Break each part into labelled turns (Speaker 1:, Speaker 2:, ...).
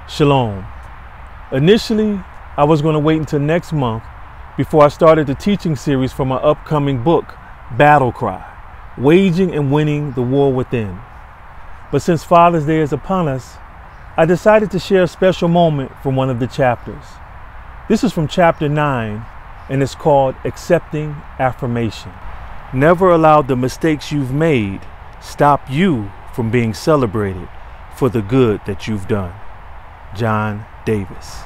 Speaker 1: Shalom. Initially, I was going to wait until next month before I started the teaching series for my upcoming book, Battle Cry, Waging and Winning the War Within. But since Father's Day is upon us, I decided to share a special moment from one of the chapters. This is from chapter 9, and it's called Accepting Affirmation. Never allow the mistakes you've made stop you from being celebrated for the good that you've done. John Davis.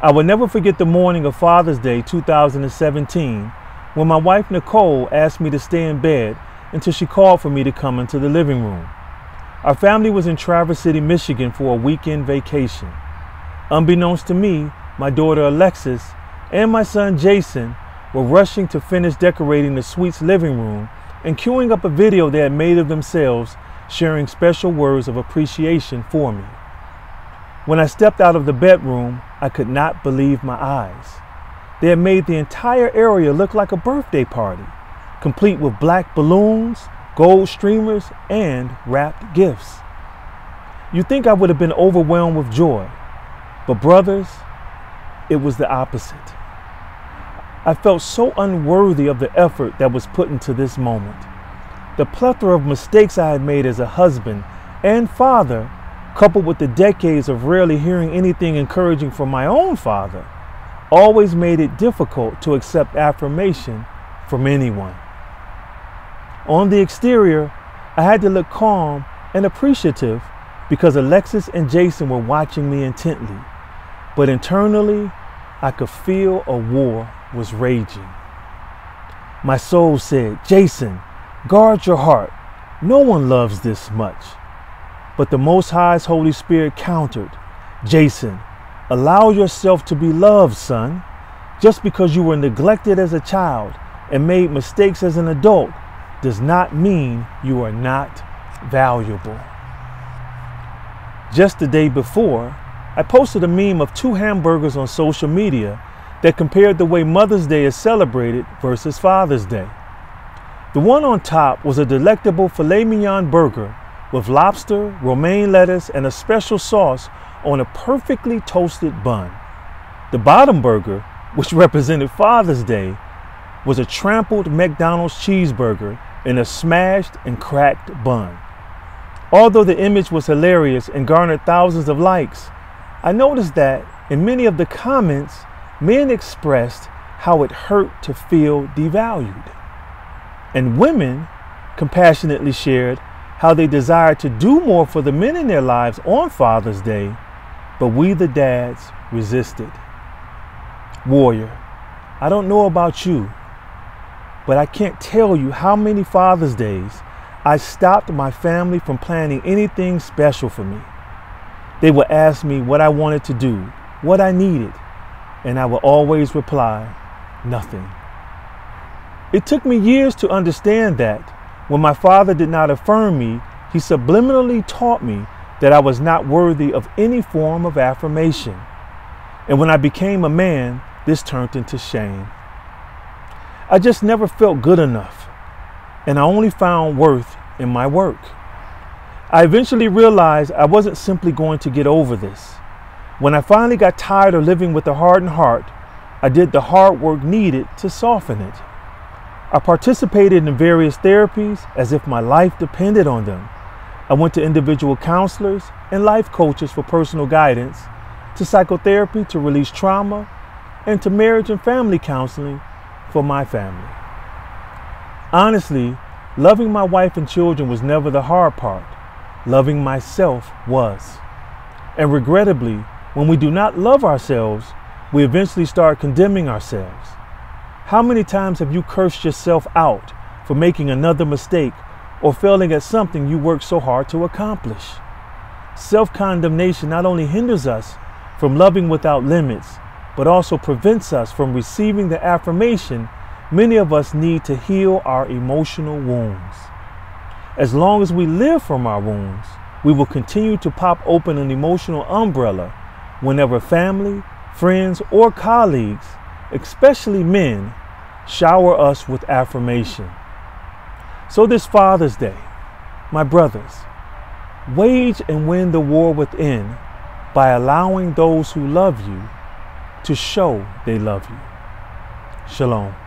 Speaker 1: I will never forget the morning of Father's Day 2017 when my wife Nicole asked me to stay in bed until she called for me to come into the living room. Our family was in Traverse City, Michigan for a weekend vacation. Unbeknownst to me, my daughter Alexis and my son Jason were rushing to finish decorating the suite's living room and queuing up a video they had made of themselves sharing special words of appreciation for me. When I stepped out of the bedroom, I could not believe my eyes. They had made the entire area look like a birthday party, complete with black balloons, gold streamers, and wrapped gifts. You'd think I would have been overwhelmed with joy, but brothers, it was the opposite. I felt so unworthy of the effort that was put into this moment. The plethora of mistakes I had made as a husband and father, coupled with the decades of rarely hearing anything encouraging from my own father, always made it difficult to accept affirmation from anyone. On the exterior, I had to look calm and appreciative because Alexis and Jason were watching me intently. But internally, I could feel a war was raging. My soul said, "Jason, guard your heart. No one loves this much." But the Most High's Holy Spirit countered, "Jason, allow yourself to be loved, son. Just because you were neglected as a child and made mistakes as an adult does not mean you are not valuable." Just the day before, I posted a meme of 2 hamburgers on social media that compared the way Mother's Day is celebrated versus Father's Day. The one on top was a delectable filet mignon burger with lobster, romaine lettuce, and a special sauce on a perfectly toasted bun. The bottom burger, which represented Father's Day, was a trampled McDonald's cheeseburger in a smashed and cracked bun. Although the image was hilarious and garnered thousands of likes, I noticed that in many of the comments, men expressed how it hurt to feel devalued. And women compassionately shared how they desired to do more for the men in their lives on Father's Day, but we the dads resisted. Warrior, I don't know about you, but I can't tell you how many Father's Days I stopped my family from planning anything special for me. They would ask me what I wanted to do, what I needed, and I would always reply, nothing. It took me years to understand that when my father did not affirm me, he subliminally taught me that I was not worthy of any form of affirmation. And when I became a man, this turned into shame. I just never felt good enough, and I only found worth in my work. I eventually realized I wasn't simply going to get over this. When I finally got tired of living with a hardened heart, I did the hard work needed to soften it. I participated in various therapies as if my life depended on them. I went to individual counselors and life coaches for personal guidance, to psychotherapy to release trauma, and to marriage and family counseling for my family. Honestly, loving my wife and children was never the hard part. Loving myself was. And regrettably, when we do not love ourselves, we eventually start condemning ourselves. How many times have you cursed yourself out for making another mistake or failing at something you worked so hard to accomplish? Self-condemnation not only hinders us from loving without limits, but also prevents us from receiving the affirmation many of us need to heal our emotional wounds. As long as we live from our wounds, we will continue to pop open an emotional umbrella whenever family, friends, or colleagues, especially men, shower us with affirmation. So this Father's Day, my brothers, wage and win the war within by allowing those who love you to show they love you. Shalom.